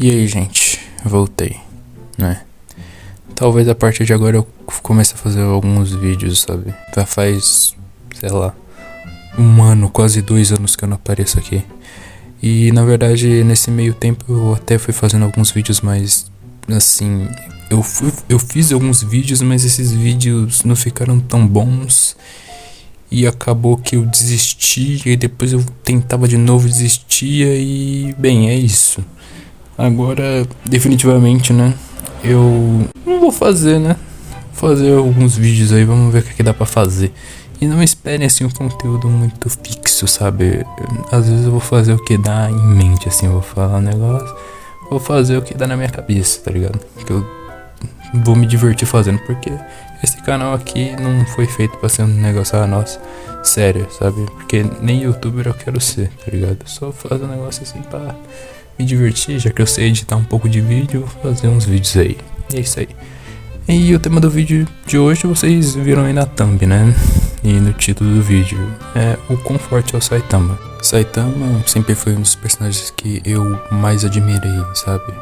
E aí, gente, voltei, né? Talvez a partir de agora eu comece a fazer alguns vídeos, sabe? Já faz, sei lá, 1 ano, quase 2 anos que eu não apareço aqui. E na verdade, nesse meio tempo eu até fui fazendo alguns vídeos, mas assim, eu fiz alguns vídeos, mas esses vídeos não ficaram tão bons. E acabou que eu desisti, e depois eu tentava de novo, desistia e, bem, é isso. Agora, definitivamente, né, eu não vou fazer, né, fazer alguns vídeos aí, vamos ver o que dá pra fazer. E não esperem, assim, um conteúdo muito fixo, sabe? Às vezes eu vou fazer o que dá em mente, assim, eu vou falar um negócio, vou fazer o que dá na minha cabeça, tá ligado? Que eu vou me divertir fazendo, porque esse canal aqui não foi feito pra ser um negócio, nossa, sério, sabe? Porque nem youtuber eu quero ser, tá ligado? Eu só fazer um negócio assim pra me divertir, já que eu sei editar um pouco de vídeo, fazer uns vídeos aí. E é isso aí. E o tema do vídeo de hoje vocês viram aí na thumb, né? E no título do vídeo. É o quão forte é o Saitama. Saitama sempre foi um dos personagens que eu mais admirei, sabe?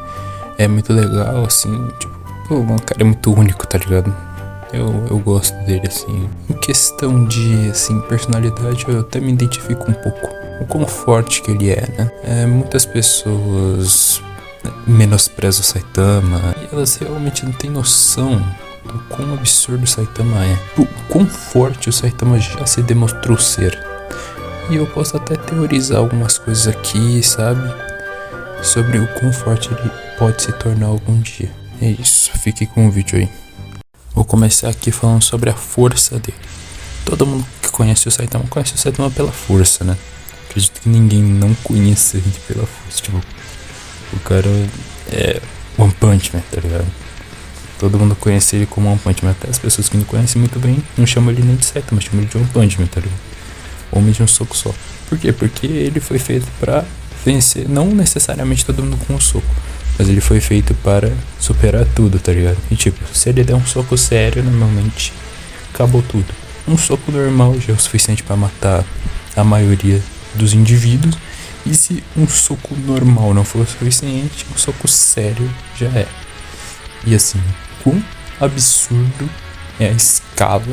É muito legal, assim, tipo, o cara é muito único, tá ligado? Eu gosto dele, assim. Em questão de, assim, personalidade, eu até me identifico um pouco. O quão forte que ele é, né? Muitas pessoas menosprezam o Saitama e elas realmente não têm noção do quão absurdo o Saitama é. O quão forte o Saitama já se demonstrou ser. E eu posso até teorizar algumas coisas aqui, sabe? Sobre o quão forte ele pode se tornar algum dia. É isso, fique com o vídeo aí. Vou começar aqui falando sobre a força dele. Todo mundo que conhece o Saitama pela força, né? Acredito que ninguém não conheça ele pela força. Tipo, o cara é One Punch Man, tá ligado? Todo mundo conhece ele como One Punch Man. Até as pessoas que não conhecem muito bem não chamam ele nem de Saitama, chamam ele de One Punch Man, tá ligado? Homem de um soco só. Por quê? Porque ele foi feito pra vencer, não necessariamente todo mundo com um soco, mas ele foi feito para superar tudo, tá ligado? E tipo, se ele der um soco sério, normalmente acabou tudo. Um soco normal já é o suficiente para matar a maioria dos indivíduos. E se um soco normal não for o suficiente, um soco sério já é. E assim, quão absurdo é a escala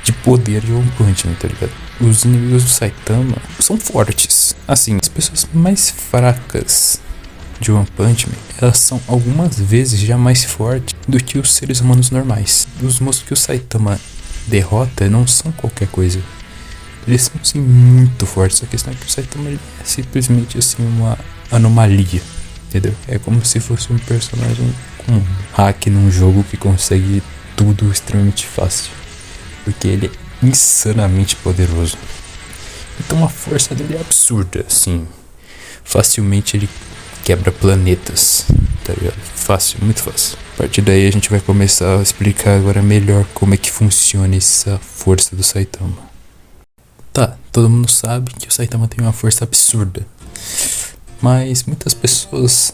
de poder de One Punch Man, tá ligado? Os inimigos do Saitama são fortes. Assim, as pessoas mais fracas de One Punch Man, elas são algumas vezes já mais fortes do que os seres humanos normais. Os monstros que o Saitama derrota não são qualquer coisa. Eles são sim muito fortes. A questão é que o Saitama é simplesmente assim uma anomalia, entendeu? É como se fosse um personagem com um hack num jogo que consegue tudo extremamente fácil, porque ele é insanamente poderoso. Então a força dele é absurda, assim. Facilmente ele quebra planetas, tá ligado? Fácil, muito fácil. A partir daí a gente vai começar a explicar agora melhor como é que funciona essa força do Saitama. Tá, todo mundo sabe que o Saitama tem uma força absurda, mas muitas pessoas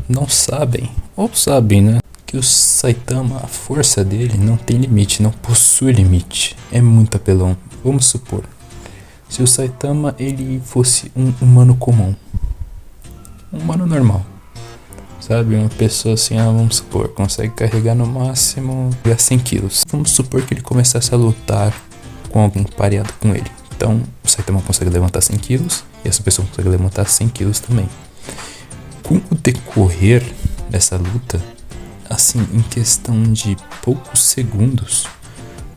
não sabem, ou sabem, né, que o Saitama, a força dele não tem limite, não possui limite, é muito apelão. Vamos supor, se o Saitama ele fosse um humano comum, um humano normal, sabe, uma pessoa assim, vamos supor, consegue carregar no máximo 100 quilos. Vamos supor que ele começasse a lutar com alguém pareado com ele. Então, o Saitama consegue levantar 100 quilos e essa pessoa consegue levantar 100 quilos também. Com o decorrer dessa luta, assim, em questão de poucos segundos,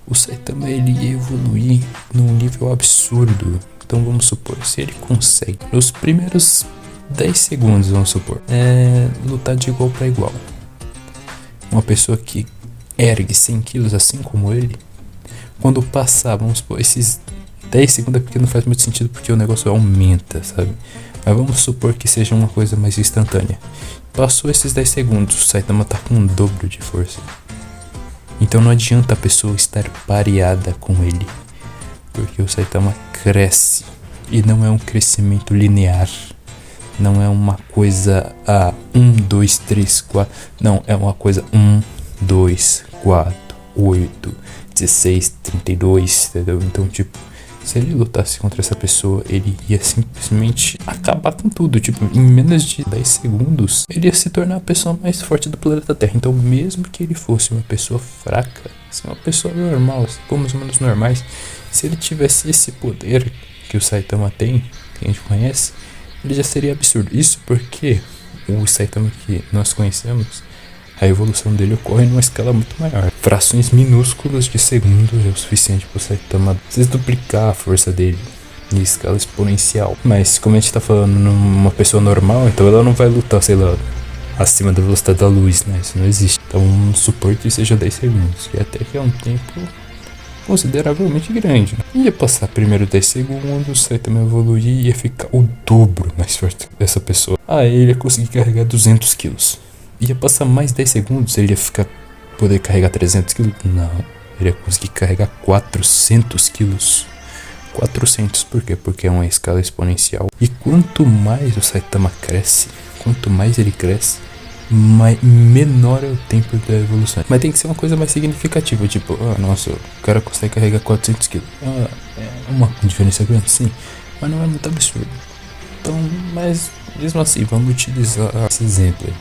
o Saitama ele ia evoluir num nível absurdo. Então, vamos supor, se ele consegue, nos primeiros 10 segundos, vamos supor, lutar de igual para igual, uma pessoa que ergue 100 quilos assim como ele, quando passar, vamos supor, esses 10 segundos é porque não faz muito sentido, porque o negócio aumenta, sabe? Mas vamos supor que seja uma coisa mais instantânea. Passou esses 10 segundos, o Saitama tá com um dobro de força. Então não adianta a pessoa estar pareada com ele, porque o Saitama cresce. E não é um crescimento linear. Não é uma coisa 1, 2, 3, 4. Não, é uma coisa 1, 2, 4, 8, 16, 32, entendeu? Então tipo, Se ele lutasse contra essa pessoa, ele ia simplesmente acabar com tudo. Tipo, em menos de 10 segundos, ele ia se tornar a pessoa mais forte do planeta Terra. Então, mesmo que ele fosse uma pessoa fraca, assim, uma pessoa normal, assim, como os humanos normais, se ele tivesse esse poder que o Saitama tem, que a gente conhece, ele já seria absurdo. Isso porque o Saitama que nós conhecemos, a evolução dele ocorre numa escala muito maior. Frações minúsculas de segundo é o suficiente para o Saitama duplicar a força dele em escala exponencial. Mas como a gente tá falando numa pessoa normal, então ela não vai lutar, sei lá, acima da velocidade da luz, né? Isso não existe. Então vamos supor que seja 10 segundos, que até que é um tempo consideravelmente grande, né? Ia passar primeiro 10 segundos, Saitama evoluir e ia ficar o dobro mais forte dessa pessoa. Aí ele ia conseguir carregar 200 quilos. Ia passar mais 10 segundos, ele ia poder carregar 300 quilos? Não, ele ia conseguir carregar 400 quilos. 400, por quê? Porque é uma escala exponencial. E quanto mais o Saitama cresce, quanto mais ele cresce, menor é o tempo da evolução. Mas tem que ser uma coisa mais significativa, tipo, nossa, o cara consegue carregar 400 quilos. É uma diferença grande, sim, mas não é muito absurdo. Então, mas mesmo assim, vamos utilizar esse exemplo aí.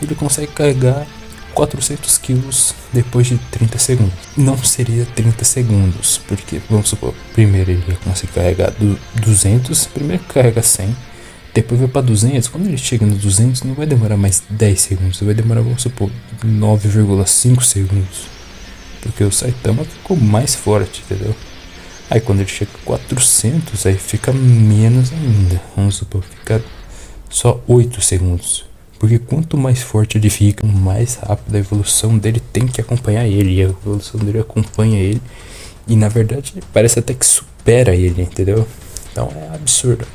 Ele consegue carregar 400 quilos depois de 30 segundos. Não seria 30 segundos, porque, vamos supor, primeiro ele consegue carregar 200, primeiro carrega 100, depois vai para 200. Quando ele chega no 200, não vai demorar mais 10 segundos, vai demorar, vamos supor, 9,5 segundos, porque o Saitama ficou mais forte, entendeu? Aí quando ele chega a 400, aí fica menos ainda, vamos supor, fica só 8 segundos. Porque quanto mais forte ele fica, mais rápido a evolução dele tem que acompanhar ele. E a evolução dele acompanha ele. E na verdade parece até que supera ele, entendeu? Então é absurdo.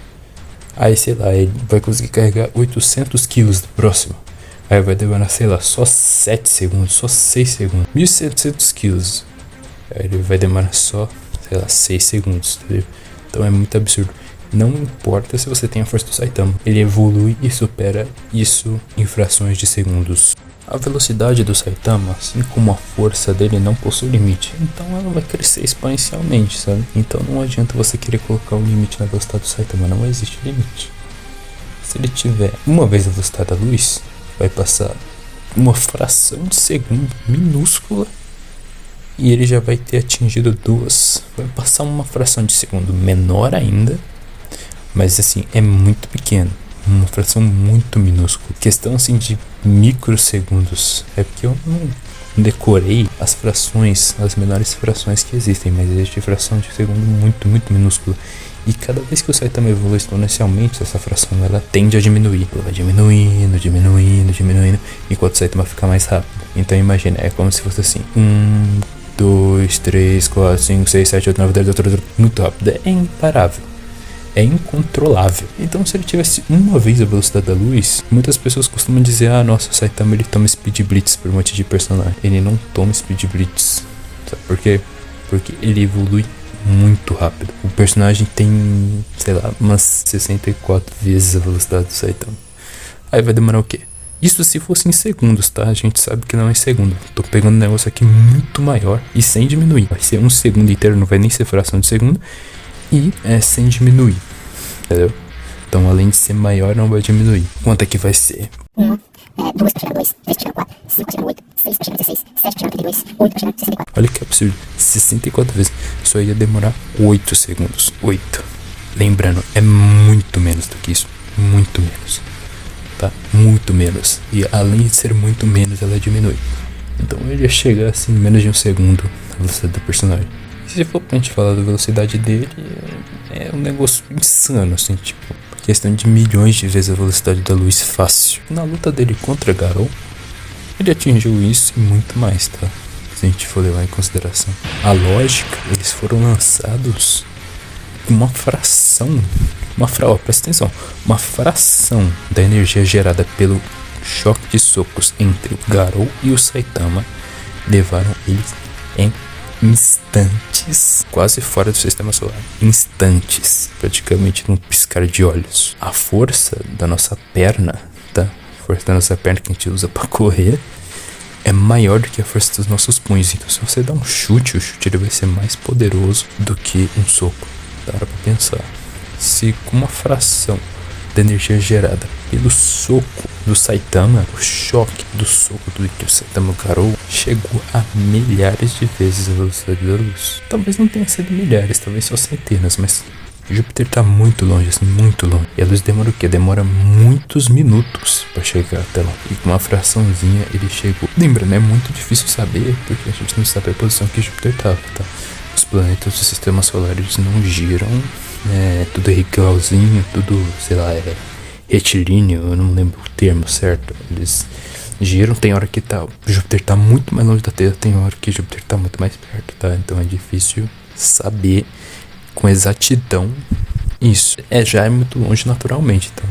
Aí sei lá, ele vai conseguir carregar 800 quilos do próximo. Aí vai demorar, sei lá, só 7 segundos, só 6 segundos. 1.700 quilos. Aí ele vai demorar só, sei lá, 6 segundos, entendeu? Então é muito absurdo. Não importa se você tem a força do Saitama, ele evolui e supera isso em frações de segundos. A velocidade do Saitama, assim como a força dele, não possui limite, então ela vai crescer exponencialmente, sabe? Então não adianta você querer colocar um limite na velocidade do Saitama, não existe limite. Se ele tiver uma vez a velocidade da luz, vai passar uma fração de segundo minúscula e ele já vai ter atingido duas. Vai passar uma fração de segundo menor ainda, mas assim, é muito pequeno, uma fração muito minúscula. Questão assim de microsegundos. É porque eu não decorei as frações, as menores frações que existem, mas existe fração de segundo muito, muito minúscula. E cada vez que o Saitama evolui exponencialmente, essa fração ela tende a diminuir. Ela vai diminuindo, diminuindo, diminuindo, enquanto o Saitama fica mais rápido. Então imagina, é como se fosse assim: 1, 2, 3, 4, 5, 6, 7, 8, 9, 10, 11, muito rápido. É imparável. É incontrolável. Então se ele tivesse uma vez a velocidade da luz, muitas pessoas costumam dizer: nossa, o Saitama ele toma Speed Blitz por um monte de personagem. Ele não toma Speed Blitz. Sabe por quê? Porque ele evolui muito rápido. O personagem tem, sei lá, umas 64 vezes a velocidade do Saitama. Aí vai demorar o quê? Isso se fosse em segundos, tá? A gente sabe que não é em segundo. Tô pegando um negócio aqui muito maior e sem diminuir. Vai ser um segundo inteiro, não vai nem ser fração de segundo. E sem diminuir, entendeu? Então além de ser maior, não vai diminuir. Quanto é que vai ser? 1, 2 para chegar a 2, 3 para chegar a 4, 5 para chegar a 8, 6 para chegar a 16, 7 para chegar a 32, 8 para chegar a 64. Olha que absurdo, 64 vezes. Só ia demorar 8 segundos, 8. Lembrando, é muito menos do que isso, muito menos, tá? Muito menos. E além de ser muito menos, ela diminui. Então ele ia chegar assim em menos de um segundo na velocidade do personagem. Se for pra gente falar da velocidade dele, é um negócio insano, assim, tipo, questão de milhões de vezes a velocidade da luz fácil. Na luta dele contra Garou, ele atingiu isso e muito mais, tá? Se a gente for levar em consideração a lógica, eles foram lançados com uma fração, presta atenção, uma fração da energia gerada pelo choque de socos entre o Garou e o Saitama levaram eles em instantes, quase fora do sistema solar. Instantes, praticamente num piscar de olhos. A força da nossa perna, tá? A força da nossa perna que a gente usa pra correr, é maior do que a força dos nossos punhos. Então se você dá um chute, o chute ele vai ser mais poderoso do que um soco. Para pra pensar. Se com uma fração da energia gerada pelo soco do Saitama, o choque do soco do que o Saitama Garou chegou a milhares de vezes a velocidade da luz. Talvez não tenha sido milhares, talvez só centenas, mas Júpiter tá muito longe, assim, muito longe. E a luz demora o quê? Demora muitos minutos pra chegar até lá. E com uma fraçãozinha ele chegou. Lembrando, é muito difícil saber, porque a gente não sabe a posição que Júpiter tava, tá? Os planetas do sistema solar, eles não giram, tudo é igualzinho, tudo, sei lá, é retilíneo, eu não lembro o termo certo. Eles giram, tem hora que Júpiter tá muito mais longe da Terra, tem hora que Júpiter tá muito mais perto, tá? Então é difícil saber com exatidão isso. Já é muito longe naturalmente, então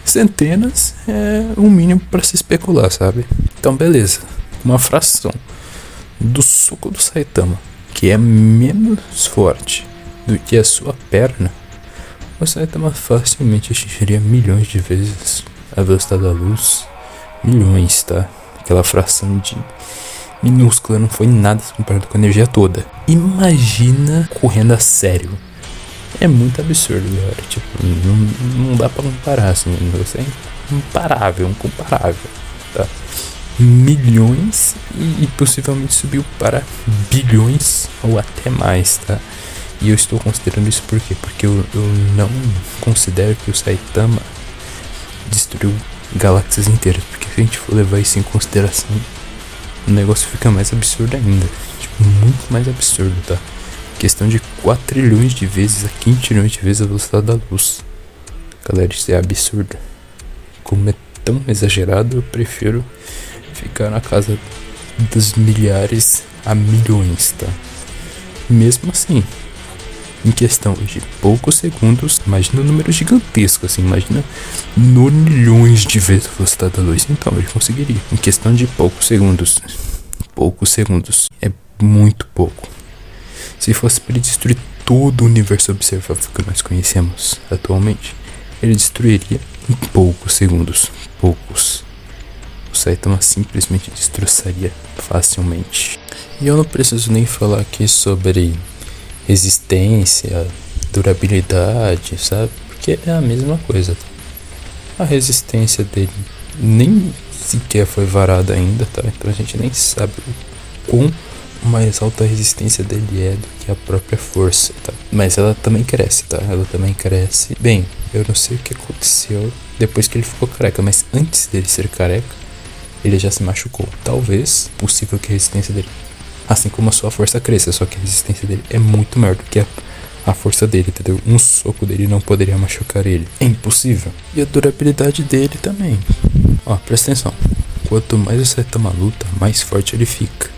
centenas é o mínimo para se especular, sabe? Então beleza, uma fração do soco do Saitama, que é menos forte do que a sua perna, o Saitama facilmente atingiria milhões de vezes a velocidade da luz. Milhões, tá? Aquela fração de minúscula, não foi nada comparado com a energia toda. Imagina correndo a sério. É muito absurdo, galera. Tipo, não dá pra comparar, assim. Você é incomparável, tá? Milhões e possivelmente subiu para bilhões ou até mais, tá? E eu estou considerando isso por quê? Porque eu não considero que o Saitama destruiu galáxias inteiras. Porque se a gente for levar isso em consideração, o negócio fica mais absurdo ainda. Tipo, muito mais absurdo, tá? Questão de 4 trilhões de vezes a 15 trilhões de vezes a velocidade da luz. Galera, isso é absurdo. Como é tão exagerado, eu prefiro ficar na casa dos milhares a milhões, tá? Mesmo assim, em questão de poucos segundos, imagina um número gigantesco, assim, imagina milhões de vezes a velocidade da luz. Então ele conseguiria, em questão de poucos segundos, é muito pouco. Se fosse para ele destruir todo o universo observável que nós conhecemos atualmente, ele destruiria em poucos segundos, poucos. O Saitama simplesmente destroçaria facilmente. E eu não preciso nem falar aqui sobre resistência, durabilidade, sabe? Porque é a mesma coisa. A resistência dele nem sequer foi varada ainda, tá? Então a gente nem sabe o quão mais alta a resistência dele é do que a própria força, tá? Mas ela também cresce, tá? Ela também cresce. Bem, eu não sei o que aconteceu depois que ele ficou careca, mas antes dele ser careca, ele já se machucou. Talvez, possível que a resistência dele, assim como a sua força, cresça, só que a resistência dele é muito maior do que a força dele, entendeu? Um soco dele não poderia machucar ele. É impossível. E a durabilidade dele também. Ó, presta atenção. Quanto mais o Saitama luta, mais forte ele fica,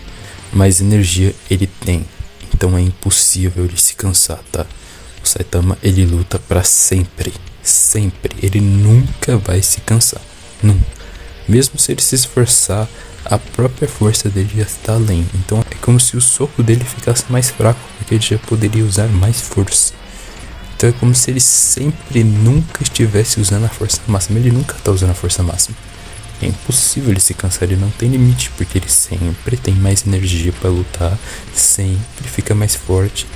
mais energia ele tem. Então é impossível ele se cansar, tá? O Saitama, ele luta pra sempre. Sempre. Ele nunca vai se cansar. Nunca. Mesmo se ele se esforçar, a própria força dele já está além. Então é como se o soco dele ficasse mais fraco, porque ele já poderia usar mais força. Então é como se ele sempre nunca estivesse usando a força máxima. Ele nunca está usando a força máxima. É impossível ele se cansar, ele não tem limite, porque ele sempre tem mais energia para lutar, sempre fica mais forte.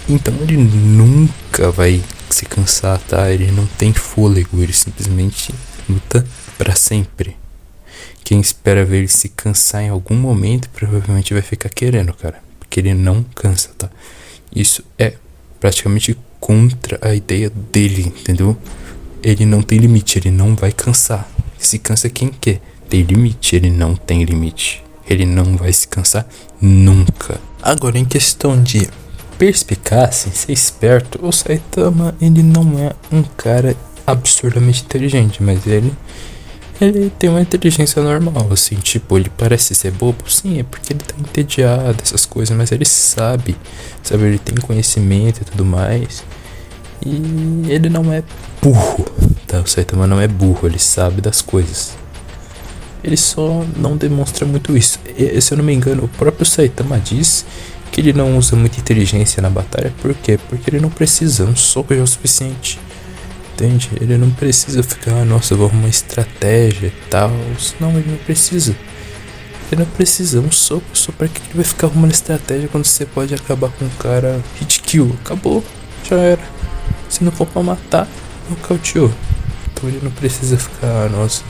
Então ele nunca vai se cansar, tá? Ele não tem fôlego, ele simplesmente luta para sempre. Quem espera ver ele se cansar em algum momento provavelmente vai ficar querendo, cara, porque ele não cansa, tá? Isso é praticamente contra a ideia dele, entendeu? Ele não tem limite, ele não vai cansar. Se cansa quem quer. Tem limite, ele não tem limite. Ele não vai se cansar nunca. Agora, em questão de perspicácia, ser esperto, o Saitama, ele não é um cara absurdamente inteligente, mas ele tem uma inteligência normal, assim, tipo, ele parece ser bobo, sim, é porque ele tá entediado, essas coisas, mas ele sabe, ele tem conhecimento e tudo mais, e ele não é burro, tá? O Saitama não é burro, ele sabe das coisas, ele só não demonstra muito isso. E, se eu não me engano, o próprio Saitama diz que ele não usa muita inteligência na batalha. Por quê? Porque ele não precisa, um soco já é o suficiente. Entende? Ele não precisa ficar, nossa, eu vou arrumar uma estratégia e tal. Não, ele não precisa. Ele não precisa, um soco, só pra que ele vai ficar arrumando estratégia quando você pode acabar com um cara hit kill. Acabou, já era. Se não for pra matar, nocauteou. Então ele não precisa ficar, nossa,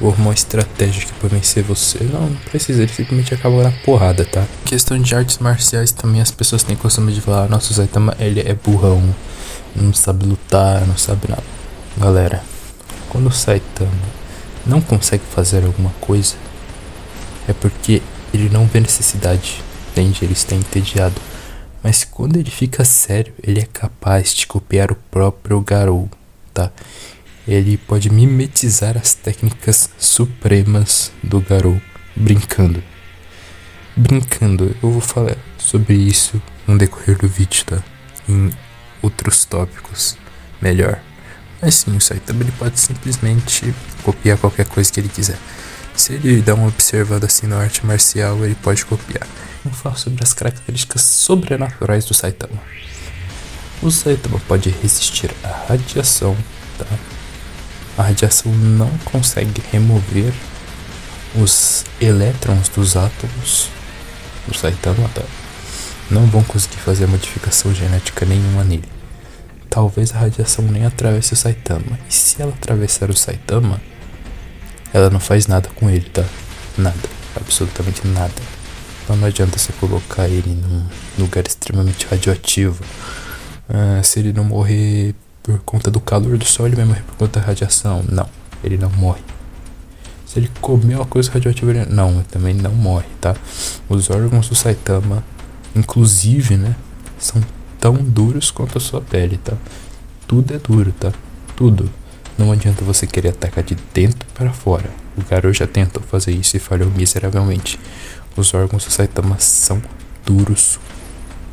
vou arrumar uma estratégia aqui pra vencer você. Não precisa, ele simplesmente acaba na porrada, tá? Questão de artes marciais também, as pessoas têm costume de falar, nossa, o Saitama, ele é burrão, não sabe lutar, não sabe nada. Galera, quando o Saitama não consegue fazer alguma coisa, é porque ele não vê necessidade, entende? Ele está entediado. Mas quando ele fica sério, ele é capaz de copiar o próprio Garou, tá? Ele pode mimetizar as técnicas supremas do Garou, brincando. Eu vou falar sobre isso no decorrer do vídeo, tá? Em outros tópicos, melhor. Mas sim, o Saitama ele pode simplesmente copiar qualquer coisa que ele quiser. Se ele dá uma observada assim na arte marcial, ele pode copiar. Vamos falar sobre as características sobrenaturais do Saitama. O Saitama pode resistir à radiação, tá? A radiação não consegue remover os elétrons dos átomos do Saitama, tá? Não vão conseguir fazer modificação genética nenhuma nele. Talvez a radiação nem atravesse o Saitama. E se ela atravessar o Saitama, ela não faz nada com ele, tá? Nada, absolutamente nada. Então não adianta você colocar ele num lugar extremamente radioativo. Se ele não morrer por conta do calor do sol, ele vai morrer por conta da radiação. Não, ele não morre. Se ele comer uma coisa radioativa, ele também não morre, tá? Os órgãos do Saitama, inclusive, né, são tão duros quanto a sua pele, tá? Tudo é duro, tá? Tudo. Não adianta você querer atacar de dentro para fora. O Garou já tentou fazer isso e falhou miseravelmente. Os órgãos do Saitama são duros.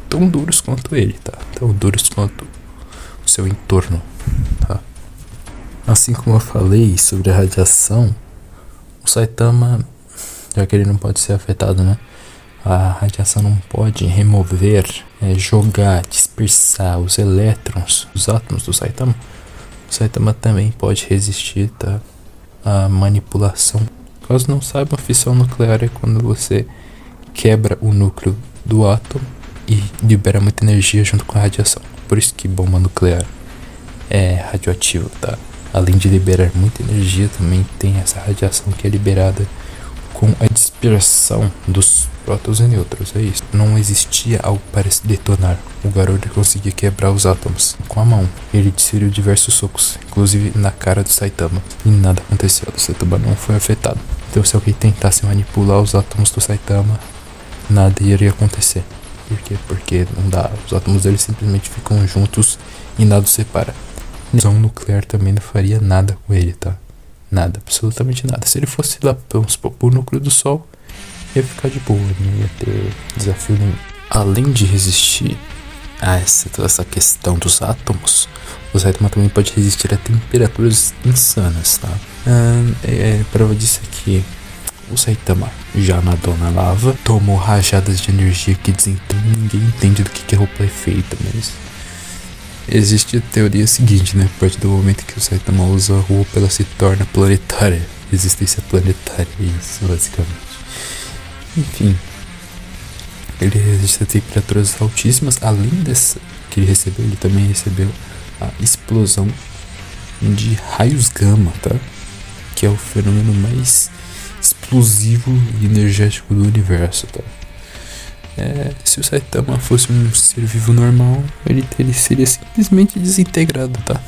Tão duros quanto ele, tá? Tão duros quanto o seu entorno, tá? Assim como eu falei sobre a radiação, o Saitama, já que ele não pode ser afetado, né? A radiação não pode remover, jogar, dispersar os elétrons, os átomos do Saitama. O Saitama também pode resistir, tá? A manipulação. Caso não saibam, a fissão nuclear é quando você quebra o núcleo do átomo e libera muita energia junto com a radiação. Por isso que bomba nuclear é radioativa, tá? Além de liberar muita energia, também tem essa radiação que é liberada com a dispersão dos prótons e nêutrons, é isso. Não existia algo para se detonar. O Garou conseguia quebrar os átomos com a mão. Ele desferiu diversos socos, inclusive na cara do Saitama, e nada aconteceu. O Saitama não foi afetado. Então se alguém tentasse manipular os átomos do Saitama, nada iria acontecer. Por quê? Porque não dá. Os átomos dele simplesmente ficam juntos e nada os separa. A fusão nuclear também não faria nada com ele, tá? Nada, absolutamente nada. Se ele fosse lá pro núcleo do Sol, ia ficar de boa, não ia ter desafio nenhum. Além de resistir a toda essa questão dos átomos, o Saitama também pode resistir a temperaturas insanas, tá? Prova disso é que o Saitama já nadou na lava, tomou rajadas de energia que ninguém entende do que a roupa é feita, mas existe a teoria seguinte, né? A partir do momento que o Saitama usa a roupa, ela se torna planetária. Existência planetária, isso, basicamente. Enfim, ele resiste a temperaturas altíssimas. Além dessa que ele recebeu, ele também recebeu a explosão de raios gama, tá? Que é o fenômeno mais explosivo e energético do universo, tá? Se o Saitama fosse um ser vivo normal, ele seria simplesmente desintegrado, tá?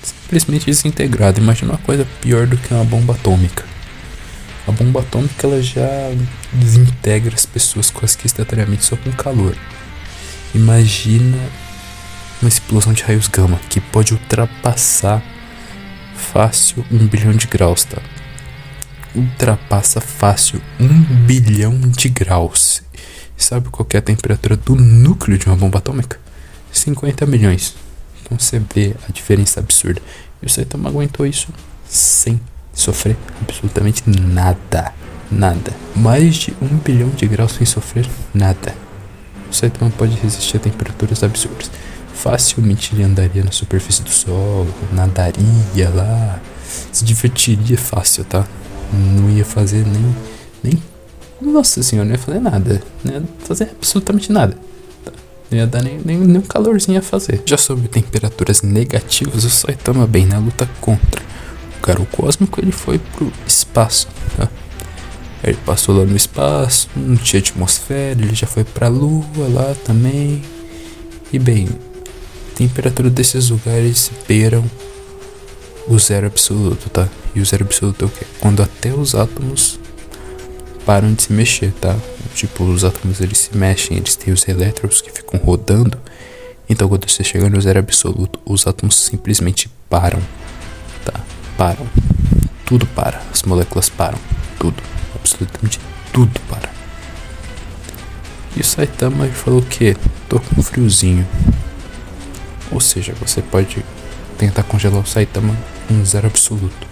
Simplesmente desintegrado. Imagina uma coisa pior do que uma bomba atômica. A bomba atômica, ela já desintegra as pessoas quase que instantaneamente só com calor. Imagina uma explosão de raios gama que pode ultrapassar fácil 1 bilhão de graus, tá? Ultrapassa fácil 1 bilhão de graus. Sabe qual que é a temperatura do núcleo de uma bomba atômica? 50 milhões. Então você vê a diferença absurda. E o Saitama aguentou isso sem sofrer absolutamente nada. Nada. Mais de 1 bilhão de graus sem sofrer nada. O Saitama pode resistir a temperaturas absurdas. Facilmente ele andaria na superfície do sol, nadaria lá, se divertiria fácil, tá? Não ia fazer nem Nossa senhora, não ia fazer nada. Não ia fazer absolutamente nada. Tá? Não ia dar nem um calorzinho a fazer. Já sobre temperaturas negativas, o Saitama bem na luta contra o Garou Cósmico, ele foi pro espaço, tá? Ele passou lá no espaço, não tinha atmosfera, ele já foi pra lua lá também. E bem, a temperatura desses lugares beiram o zero absoluto, tá? E o zero absoluto é o quê? Quando até os átomos param de se mexer, tá? Tipo, os átomos eles se mexem, eles têm os elétrons que ficam rodando. Então quando você chega no zero absoluto, os átomos simplesmente param, tá? Param. Tudo para. As moléculas param. Tudo. Absolutamente tudo para. E o Saitama falou que tô com friozinho. Ou seja, você pode tentar congelar o Saitama em zero absoluto,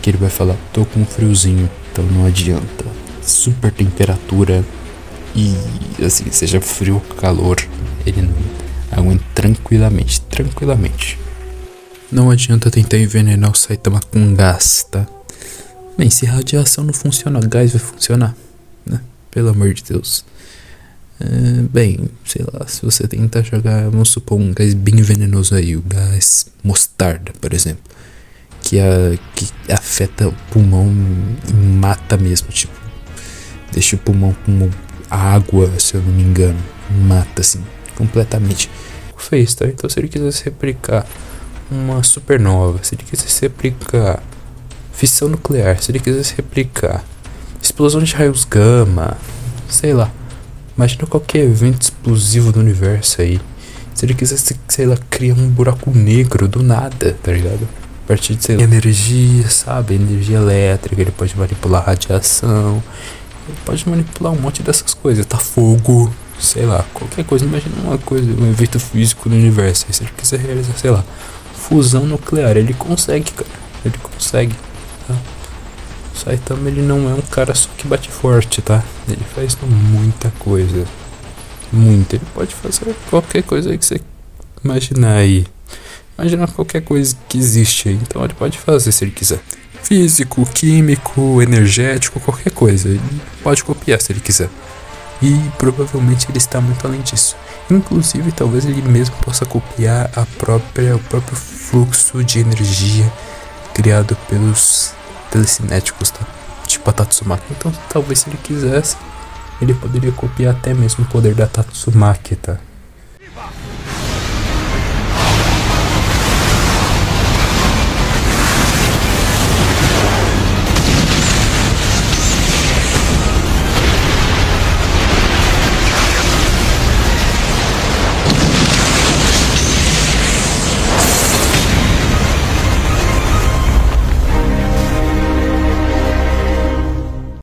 que ele vai falar, tô com friozinho, então não adianta. Super temperatura e assim, seja frio ou calor, ele não aguenta tranquilamente. Não adianta tentar envenenar o Saitama com gás, tá? Bem, se radiação não funciona, gás vai funcionar, né? Pelo amor de Deus. Bem, sei lá, se você tentar jogar, vamos supor, um gás bem venenoso aí, o gás mostarda, por exemplo, que afeta o pulmão e mata mesmo, tipo, deixa o pulmão como água, se eu não me engano, mata assim, completamente. Fez, tá? Então se ele quisesse replicar uma supernova, se ele quisesse replicar fissão nuclear, se ele quisesse replicar explosão de raios gama, sei lá, imagina qualquer evento explosivo do universo aí. Se ele quisesse, sei lá, criar um buraco negro do nada, tá ligado? A partir de, sei lá, energia, sabe? Energia elétrica, ele pode manipular radiação, ele pode manipular um monte dessas coisas, tá? Fogo, sei lá, qualquer coisa. Imagina uma coisa, um evento físico no universo. Aí se ele quiser realizar, sei lá, fusão nuclear, ele consegue, cara. Ele consegue, tá? O Saitama, ele não é um cara só que bate forte, tá? Ele faz muita coisa. Muito. Ele pode fazer qualquer coisa aí que você imaginar aí. Imagina qualquer coisa que existe aí. Então ele pode fazer se ele quiser. Físico, químico, energético, qualquer coisa. Ele pode copiar se ele quiser. E provavelmente ele está muito além disso. Inclusive, talvez ele mesmo possa copiar o próprio fluxo de energia criado pelos telecinéticos, tá? Tipo a Tatsumaki. Então talvez se ele quisesse, ele poderia copiar até mesmo o poder da Tatsumaki, tá?